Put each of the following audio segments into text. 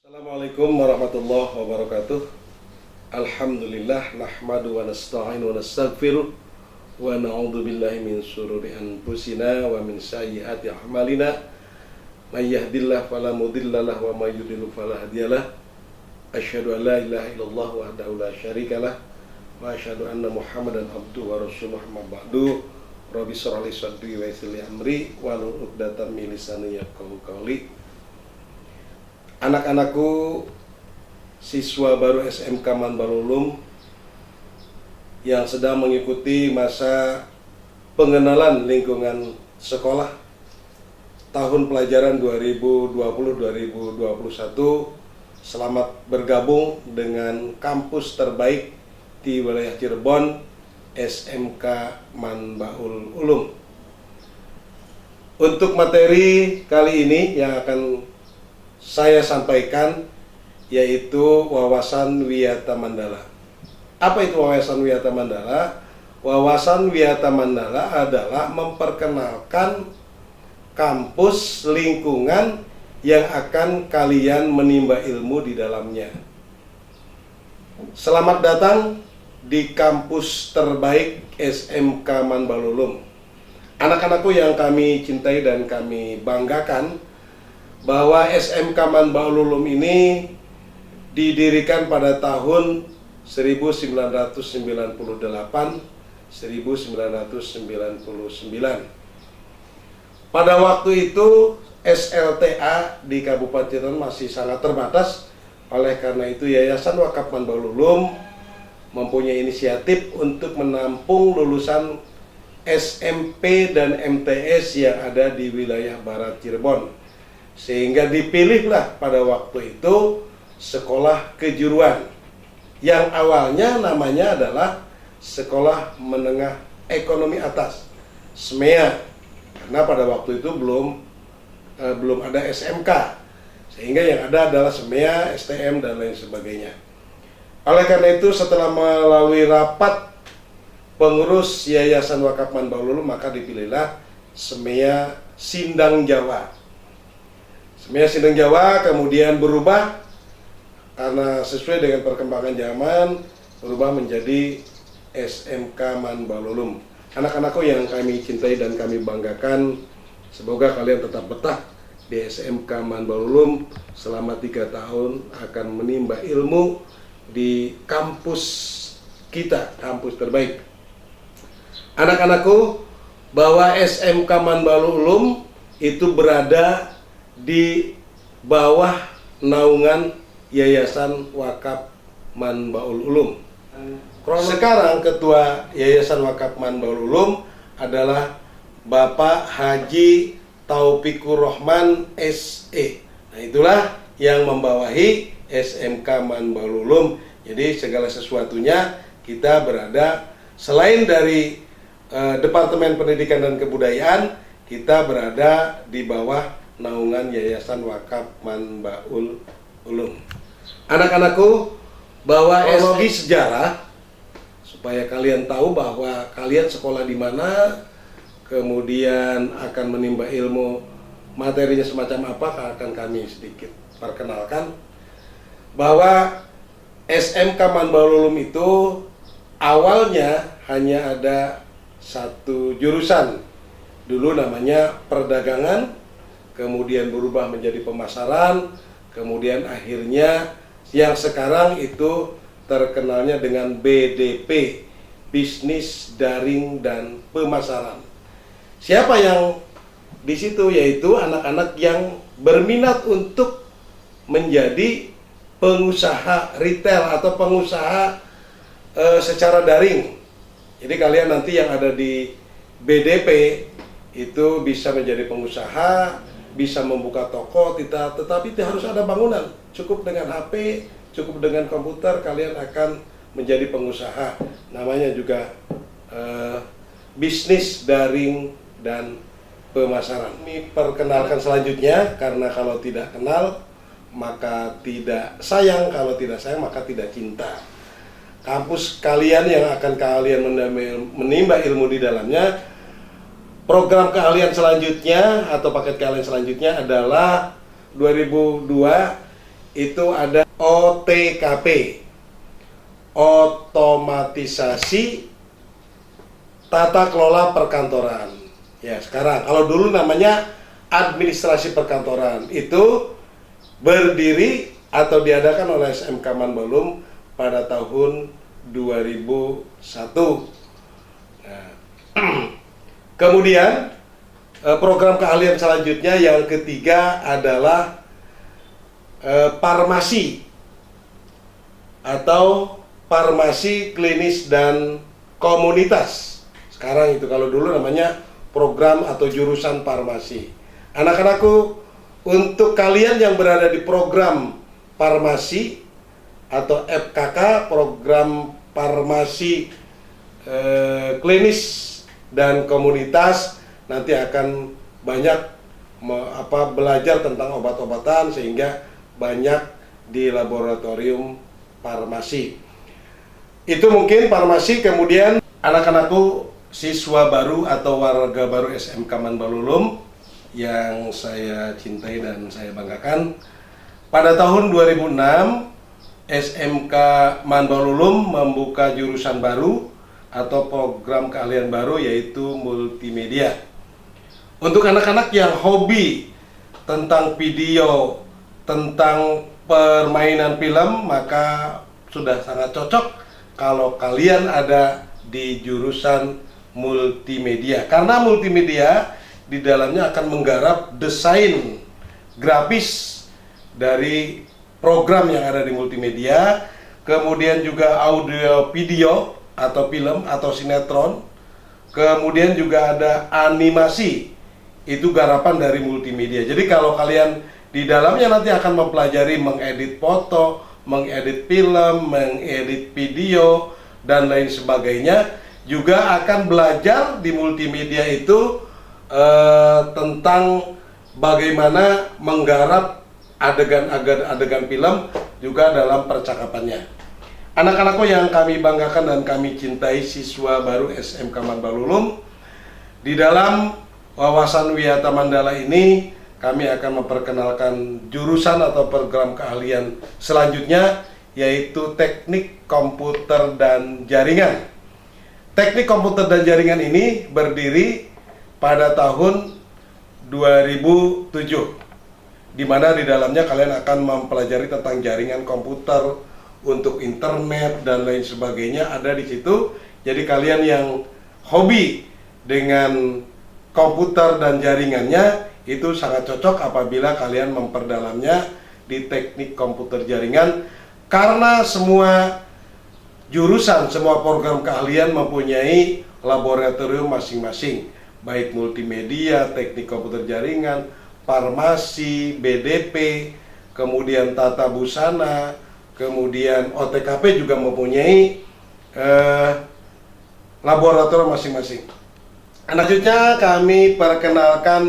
Assalamualaikum warahmatullahi wabarakatuh. Alhamdulillah nahmadu wa nasta'in wa nastaghfiruh wa na'udzu billahi min syururi anfusina wa min sayyiati a'malina. May yahdihillahu fala mudhillalah wa may yudhlil fala hadiyalah. Asyhadu an la ilaha illallah wahdahu la syarikalah wa asyhadu anna Muhammadan abduhu wa rasuluh amma ba'du. Rabbi shrah li sadri wa yassir li amri wahlul 'uqdatam min lisani yafqahu qawli. Anak-anakku, siswa baru SMK Manbalulum yang sedang mengikuti masa pengenalan lingkungan sekolah tahun pelajaran 2020-2021, selamat bergabung dengan kampus terbaik di wilayah Cirebon, SMK Manbaul Ulum. Untuk materi kali ini yang akan saya sampaikan yaitu wawasan wiyata mandala. Apa itu wawasan wiyata mandala? Wawasan wiyata mandala adalah memperkenalkan kampus lingkungan yang akan kalian menimba ilmu di dalamnya. Selamat datang di kampus terbaik SMK Manbalulum. Anak-anakku yang kami cintai dan kami banggakan, bahwa SMK Manbalulum ini didirikan pada tahun 1998-1999. Pada waktu itu SLTA di Kabupaten Cirebon masih sangat terbatas. Oleh karena itu Yayasan Wakaf Manbalulum mempunyai inisiatif untuk menampung lulusan SMP dan MTS yang ada di wilayah Barat Cirebon. Sehingga dipilihlah pada waktu itu sekolah kejuruan yang awalnya namanya adalah Sekolah Menengah Ekonomi Atas, SMEA, karena pada waktu itu belum ada SMK, sehingga yang ada adalah SMEA, STM dan lain sebagainya. Oleh karena itu setelah melalui rapat pengurus Yayasan Wakaf Manbalulum, maka dipilihlah SMEA Sindang Jawa. SMEA Sindang Jawa kemudian berubah karena sesuai dengan perkembangan zaman, berubah menjadi SMK Manbalulum. Anak-anakku yang kami cintai dan kami banggakan, semoga kalian tetap betah di SMK Manbalulum selama 3 tahun akan menimba ilmu di kampus kita, kampus terbaik. Anak-anakku, bahwa SMK Manbalulum itu berada di bawah naungan Yayasan Wakaf Manbaul Ulum. Sekarang ketua Yayasan Wakaf Manbaul Ulum adalah Bapak Haji Taufikur Rahman SE. Nah, itulah yang membawahi SMK Manbaul Ulum. Jadi segala sesuatunya kita berada selain dari Departemen Pendidikan dan Kebudayaan, kita berada di bawah naungan Yayasan Wakaf Manbaul Ulum. Anak-anakku, bahwa kronologi sejarah supaya kalian tahu bahwa kalian sekolah di mana, kemudian akan menimba ilmu, materinya semacam apa, akan kami sedikit perkenalkan. Bahwa SMK Manbalulum itu awalnya hanya ada satu jurusan, dulu namanya perdagangan, kemudian berubah menjadi pemasaran, kemudian akhirnya yang sekarang itu terkenalnya dengan BDP, Bisnis Daring dan Pemasaran. Siapa yang di situ? Yaitu anak-anak yang berminat untuk menjadi pengusaha retail atau pengusaha secara daring. Jadi kalian nanti yang ada di BDP itu bisa menjadi pengusaha, bisa membuka toko, tetapi harus ada bangunan. Cukup dengan HP, cukup dengan komputer, kalian akan menjadi pengusaha. Namanya juga bisnis daring dan pemasaran. Ini perkenalkan selanjutnya, karena kalau tidak kenal maka tidak sayang, kalau tidak sayang maka tidak cinta. Kampus kalian yang akan kalian menimba ilmu di dalamnya, program keahlian selanjutnya atau paket keahlian selanjutnya adalah 2002 itu ada OTKP, otomatisasi tata kelola perkantoran. Ya, sekarang kalau dulu namanya administrasi perkantoran, itu berdiri atau diadakan oleh SMK Man Balulum pada tahun 2001. Nah, kemudian program keahlian selanjutnya yang ketiga adalah farmasi atau farmasi klinis dan komunitas. Sekarang itu, kalau dulu namanya program atau jurusan farmasi. Anak-anakku, untuk kalian yang berada di program farmasi atau FKK, program farmasi klinis dan komunitas, nanti akan banyak belajar tentang obat-obatan, sehingga banyak di laboratorium farmasi. Itu mungkin farmasi. Kemudian anak-anakku, siswa baru atau warga baru SMK Man Balulum yang saya cintai dan saya banggakan, pada tahun 2006 SMK Man Balulum membuka jurusan baru atau program keahlian baru, yaitu multimedia. Untuk anak-anak yang hobi tentang video, tentang permainan film, maka sudah sangat cocok kalau kalian ada di jurusan multimedia. Karena multimedia di dalamnya akan menggarap desain grafis dari program yang ada di multimedia, kemudian juga audio video atau film atau sinetron, kemudian juga ada animasi, itu garapan dari multimedia. Jadi kalau kalian di dalamnya nanti akan mempelajari mengedit foto, mengedit film, mengedit video, dan lain sebagainya. Juga akan belajar di multimedia itu tentang bagaimana menggarap adegan film juga dalam percakapannya. Anak-anakku yang kami banggakan dan kami cintai, siswa baru SMK Man Balulum, di dalam wawasan Wiyata Mandala ini kami akan memperkenalkan jurusan atau program keahlian selanjutnya, yaitu teknik komputer dan jaringan. Teknik komputer dan jaringan ini berdiri pada tahun 2007, di mana di dalamnya kalian akan mempelajari tentang jaringan komputer untuk internet dan lain sebagainya, ada di situ. Jadi kalian yang hobi dengan komputer dan jaringannya itu sangat cocok apabila kalian memperdalamnya di teknik komputer jaringan, karena semua jurusan, semua program keahlian mempunyai laboratorium masing-masing, baik multimedia, teknik komputer jaringan, farmasi, BDP, kemudian tata busana, kemudian OTKP juga mempunyai laboratorium masing-masing. Selanjutnya kami perkenalkan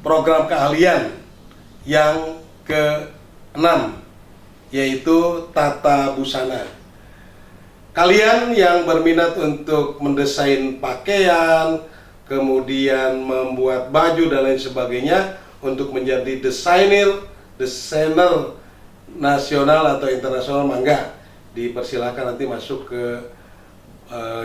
program keahlian yang ke-6, yaitu tata busana. Kalian yang berminat untuk mendesain pakaian, kemudian membuat baju dan lain sebagainya, untuk menjadi desainer nasional atau internasional, mangga dipersilakan nanti masuk ke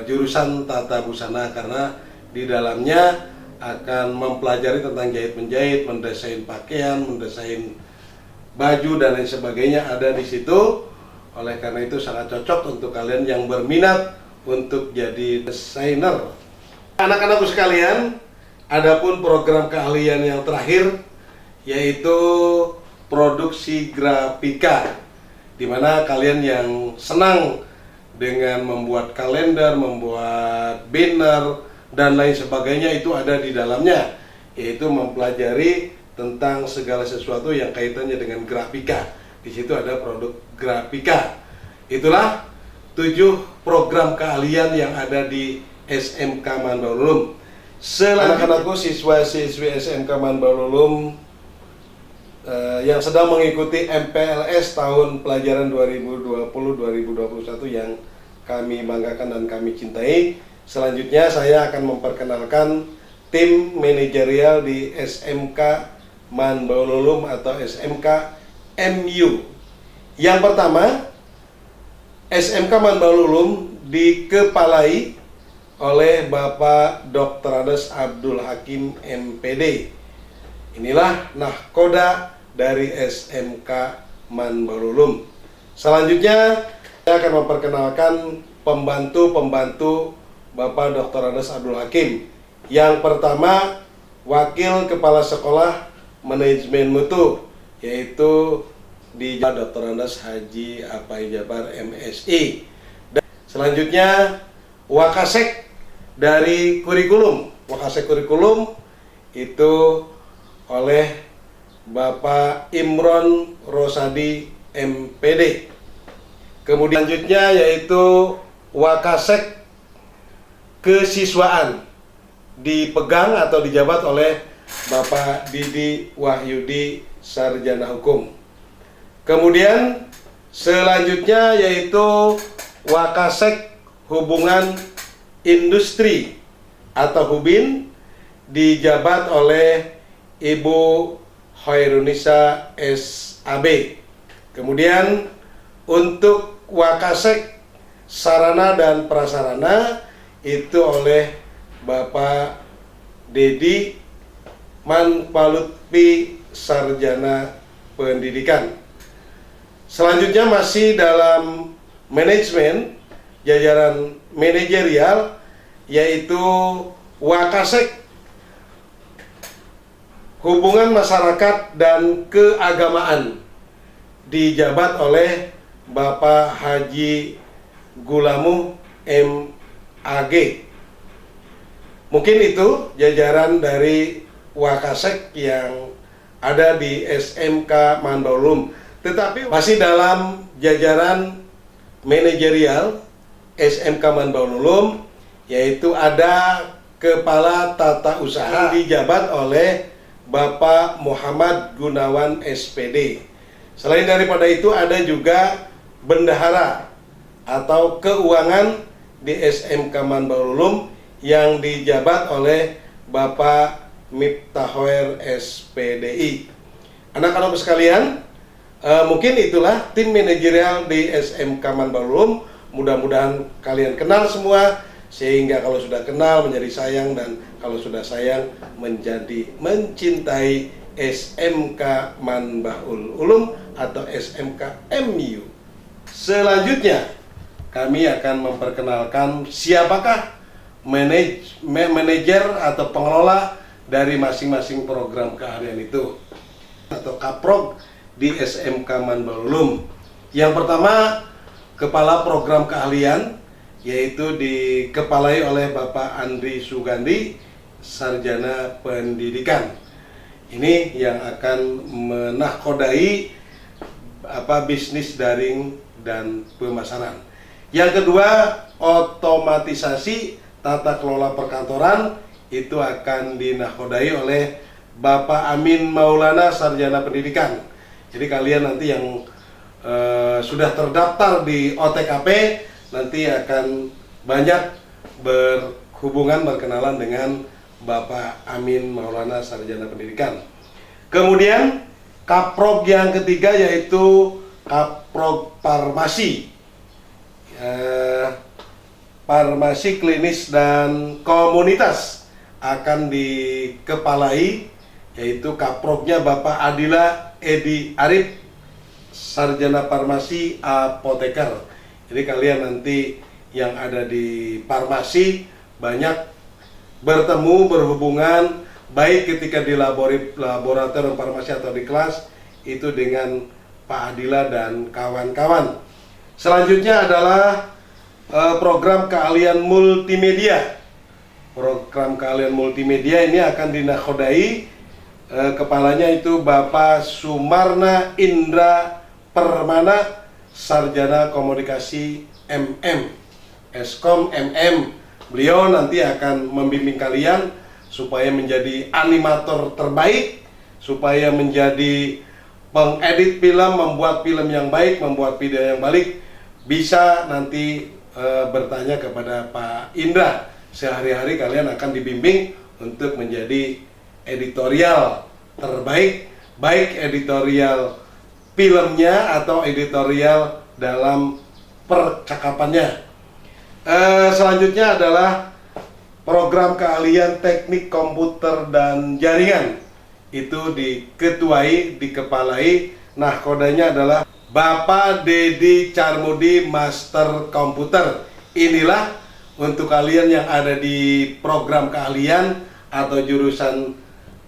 jurusan tata busana, karena di dalamnya akan mempelajari tentang jahit-menjahit, mendesain pakaian, mendesain baju dan lain sebagainya, ada di situ. Oleh karena itu sangat cocok untuk kalian yang berminat untuk jadi desainer. Anak-anakku sekalian, adapun program keahlian yang terakhir yaitu produksi grafika, di mana kalian yang senang dengan membuat kalender, membuat banner dan lain sebagainya, itu ada di dalamnya, yaitu mempelajari tentang segala sesuatu yang kaitannya dengan grafika. Di situ ada produk grafika. Itulah 7 program keahlian yang ada di SMK Man Balulum. Anak-anakku, siswa-siswi SMK Man Balulum yang sedang mengikuti MPLS tahun pelajaran 2020-2021 yang kami banggakan dan kami cintai. Selanjutnya saya akan memperkenalkan tim manajerial di SMK Man Balulum atau SMK MU. Yang pertama, SMK Manbaul Ulum dikepalai oleh Bapak Dr. Andes Abdul Hakim MPD. Inilah nahkoda dari SMK Manbaul Ulum. Selanjutnya saya akan memperkenalkan pembantu-pembantu Bapak Dr. Andes Abdul Hakim. Yang pertama, Wakil Kepala Sekolah Manajemen Mutu, yaitu di Dr. Andes Haji Apai Jabar MSI. Dan selanjutnya Wakasek dari kurikulum. Wakasek kurikulum itu oleh Bapak Imron Rosadi MPD. Kemudian selanjutnya yaitu Wakasek kesiswaan dipegang atau dijabat oleh Bapak Didi Wahyudi Sarjana Hukum. Kemudian selanjutnya yaitu Wakasek Hubungan Industri atau Hubin dijabat oleh Ibu Hoirunisa SAB. Kemudian untuk Wakasek Sarana dan Prasarana itu oleh Bapak Dedi Manpalutpi Sarjana Pendidikan. Selanjutnya masih dalam manajemen, jajaran manajerial, yaitu Wakasek Hubungan Masyarakat dan Keagamaan dijabat oleh Bapak Haji Gulamu MAG. Mungkin itu jajaran dari Wakasek yang ada di SMK Manbaul Ulum. Tetapi masih dalam jajaran manajerial SMK Manbaul Ulum, yaitu ada Kepala Tata Usaha dijabat oleh Bapak Muhammad Gunawan SPD. Selain daripada itu ada juga bendahara atau keuangan di SMK Manbaul Ulum yang dijabat oleh Bapak Miftahoir SPDI. Anak-anak sekalian, mungkin itulah tim manajerial di SMK Manbaul Ulum. Mudah-mudahan kalian kenal semua, sehingga kalau sudah kenal menjadi sayang, dan kalau sudah sayang menjadi mencintai SMK Manbaul Ulum atau SMK MU. Selanjutnya kami akan memperkenalkan siapakah manajer atau pengelola dari masing-masing program keahlian itu atau kaprog di SMK Manbaul Ulum. Yang pertama, kepala program keahlian, yaitu dikepalai oleh Bapak Andri Sugandi, Sarjana Pendidikan. Ini yang akan menahkodai bisnis daring dan pemasaran. Yang kedua, otomatisasi tata kelola perkantoran, itu akan dinahkodai oleh Bapak Amin Maulana, Sarjana Pendidikan. Jadi kalian nanti yang sudah terdaftar di OTKP nanti akan banyak berkenalan dengan Bapak Amin Maulana, Sarjana Pendidikan. Kemudian kaprog yang ketiga yaitu kaprog farmasi, farmasi klinis dan komunitas akan dikepalai, yaitu kaprognya Bapak Adila Edi Arif, Sarjana Farmasi Apoteker. Jadi kalian nanti yang ada di farmasi banyak bertemu, berhubungan, baik ketika di laboratorium farmasi atau di kelas, itu dengan Pak Adila dan kawan-kawan. Selanjutnya adalah program keahlian multimedia. Program keahlian multimedia ini akan dinahkodai, kepalanya itu Bapak Sumarna Indra Permana, Sarjana Komunikasi MM, Eskom MM. Beliau nanti akan membimbing kalian supaya menjadi animator terbaik, supaya menjadi pengedit film, membuat film yang baik, membuat video yang baik. Bisa nanti bertanya kepada Pak Indra. Sehari-hari kalian akan dibimbing untuk menjadi editorial terbaik, baik editorial filmnya atau editorial dalam percakapannya. Selanjutnya adalah program keahlian teknik komputer dan jaringan. Itu diketuai, dikepalai. Nah, kodenya adalah Bapak Dedi Carmudi Master Komputer. Inilah untuk kalian yang ada di program keahlian atau jurusan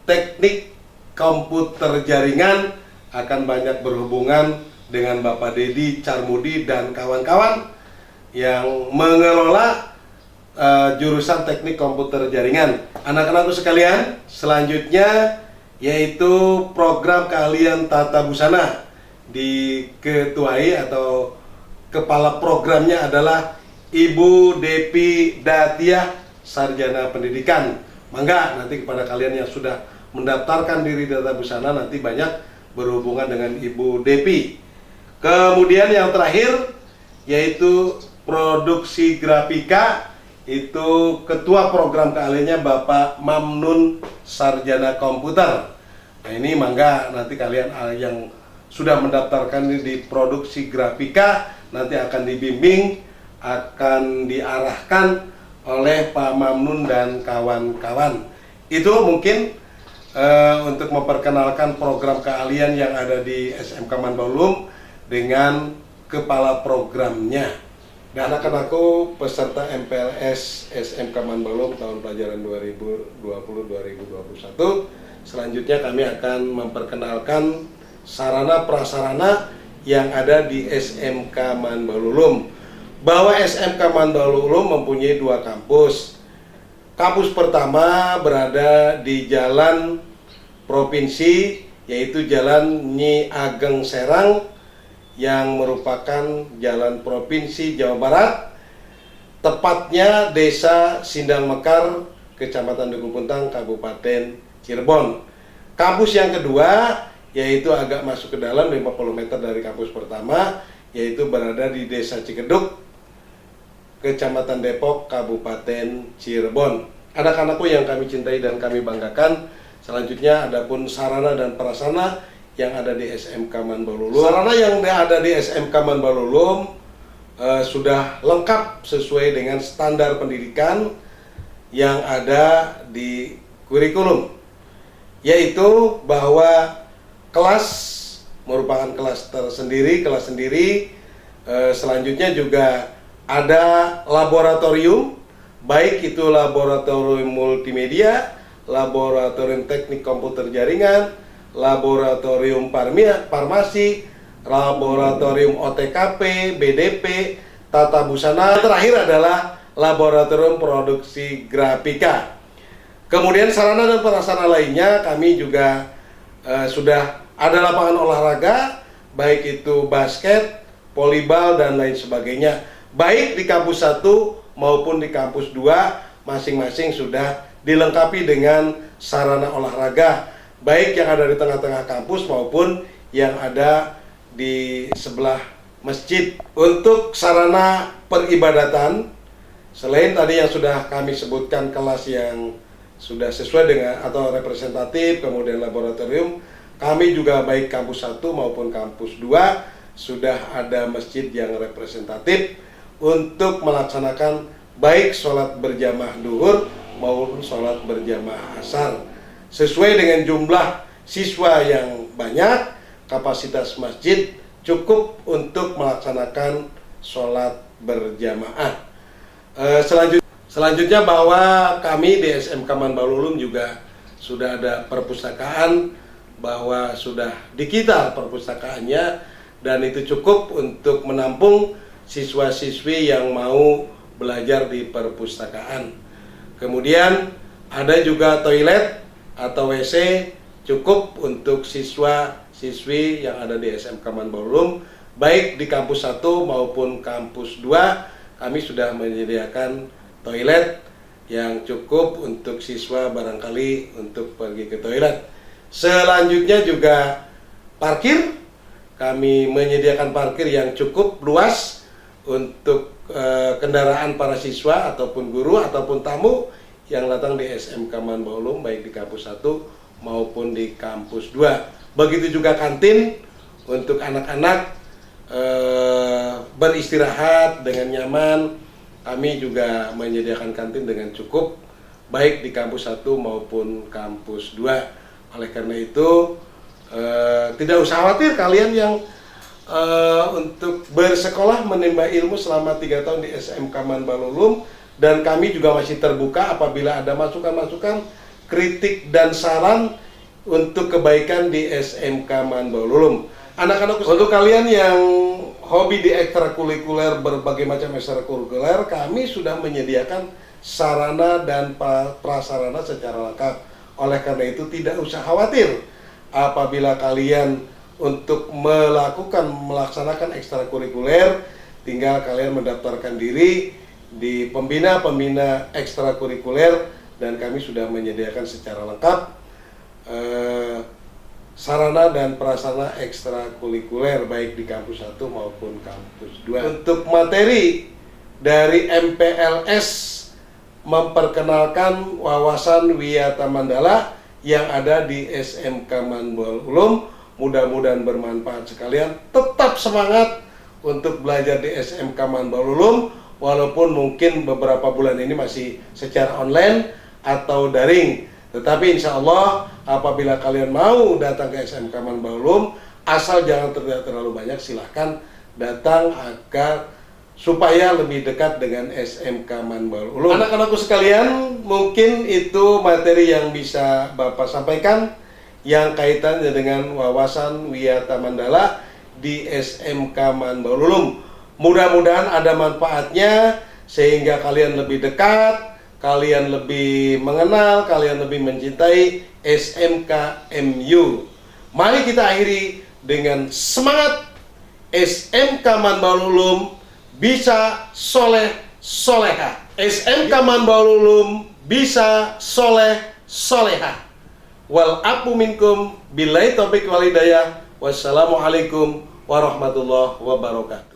teknik komputer jaringan akan banyak berhubungan dengan Bapak Dedi Carmudi dan kawan-kawan yang mengelola jurusan teknik komputer jaringan. Anak-anakku sekalian, selanjutnya yaitu program keahlian tata busana. Diketuai atau kepala programnya adalah Ibu Depi Datiah, Sarjana Pendidikan. Mangga nanti kepada kalian yang sudah mendaftarkan diri di tata busana nanti banyak berhubungan dengan Ibu Depi. Kemudian yang terakhir yaitu produksi grafika, itu ketua program keahliannya Bapak Mamnun, Sarjana Komputer. Nah ini mangga nanti kalian yang sudah mendaftarkan di produksi grafika nanti akan dibimbing, akan diarahkan oleh Pak Mamnun dan kawan-kawan. Itu mungkin untuk memperkenalkan program keahlian yang ada di SMK Mandalulum dengan kepala programnya. Dan anak-anakku peserta MPLS SMK Mandalulum tahun pelajaran 2020-2021. Selanjutnya kami akan memperkenalkan sarana prasarana yang ada di SMK Mandalulum. Bahwa SMK Mandalulum mempunyai dua kampus. Kampus pertama berada di Jalan Provinsi, yaitu Jalan Nyi Ageng Serang, yang merupakan jalan provinsi Jawa Barat, tepatnya Desa Sindang Mekar, Kecamatan Duku Puntang, Kabupaten Cirebon. Kampus yang kedua yaitu agak masuk ke dalam 50 meter dari kampus pertama, yaitu berada di Desa Cikeduk, Kecamatan Depok, Kabupaten Cirebon. Anak-anakku yang kami cintai dan kami banggakan, selanjutnya adapun sarana dan prasarana yang ada di SMK Mandalulum. Sarana yang ada di SMK Mandalulum sudah lengkap sesuai dengan standar pendidikan yang ada di kurikulum, yaitu bahwa kelas merupakan kelas tersendiri, kelas sendiri. Selanjutnya juga ada laboratorium, baik itu laboratorium multimedia, laboratorium teknik komputer jaringan, laboratorium farmasi, laboratorium OTKP, BDP, tata busana. Terakhir adalah laboratorium produksi grafika. Kemudian sarana dan prasarana lainnya kami juga sudah ada lapangan olahraga, baik itu basket, volleyball dan lain sebagainya. Baik di kampus 1 maupun di kampus 2 masing-masing sudah dilengkapi dengan sarana olahraga, baik yang ada di tengah-tengah kampus maupun yang ada di sebelah masjid. Untuk sarana peribadatan, selain tadi yang sudah kami sebutkan kelas yang sudah sesuai dengan atau representatif, kemudian laboratorium, kami juga baik kampus 1 maupun kampus 2 sudah ada masjid yang representatif untuk melaksanakan baik sholat berjamaah duhur maupun sholat berjamaah asar. Sesuai dengan jumlah siswa yang banyak, kapasitas masjid cukup untuk melaksanakan sholat berjamaah. Selanjutnya bahwa kami di SMK Mandalulum juga sudah ada perpustakaan, bahwa sudah digital perpustakaannya, dan itu cukup untuk menampung siswa-siswi yang mau belajar di perpustakaan. Kemudian ada juga toilet atau WC cukup untuk siswa-siswi yang ada di SMK Mandalulum, baik di kampus 1 maupun kampus 2. Kami sudah menyediakan toilet yang cukup untuk siswa barangkali untuk pergi ke toilet. Selanjutnya juga parkir, kami menyediakan parkir yang cukup luas untuk kendaraan para siswa ataupun guru ataupun tamu yang datang di SMK Mandalulum, baik di kampus 1 maupun di kampus 2. Begitu juga kantin untuk anak-anak beristirahat dengan nyaman. Kami juga menyediakan kantin dengan cukup, baik di kampus 1 maupun kampus 2. Oleh karena itu, tidak usah khawatir kalian yang untuk bersekolah menimba ilmu selama 3 tahun di SMK Man Balulum, dan kami juga masih terbuka apabila ada masukan-masukan, kritik dan saran untuk kebaikan di SMK Man Balulum. Anak-anak, untuk kalian yang hobi di ekstrakurikuler, berbagai macam ekstrakurikuler, kami sudah menyediakan sarana dan prasarana secara lengkap. Oleh karena itu tidak usah khawatir apabila kalian untuk melaksanakan ekstrakurikuler, tinggal kalian mendaftarkan diri di pembina ekstrakurikuler, dan kami sudah menyediakan secara lengkap sarana dan prasarana ekstrakurikuler baik di kampus 1 maupun kampus 2. Untuk materi dari MPLS memperkenalkan wawasan Wiyata Mandala yang ada di SMK Man Balulum, mudah-mudahan bermanfaat sekalian. Tetap semangat untuk belajar di SMK Man Balulum, walaupun mungkin beberapa bulan ini masih secara online atau daring. Tetapi insya Allah apabila kalian mau datang ke SMK Man Balulum, asal jangan terlalu banyak, silahkan datang agar supaya lebih dekat dengan SMK Man Balulum. Anak-anakku sekalian, mungkin itu materi yang bisa Bapak sampaikan yang kaitannya dengan wawasan Wiyata Mandala di SMK Man Balulum. Mudah-mudahan ada manfaatnya sehingga kalian lebih dekat, kalian lebih mengenal, kalian lebih mencintai SMK MU. Mari kita akhiri dengan semangat SMK Man Balulum bisa soleh soleha. SMK Man Balulum bisa soleh soleha. Wal afu minkum billahi taufiq wal hidayah. Wassalamualaikum warahmatullahi wabarakatuh.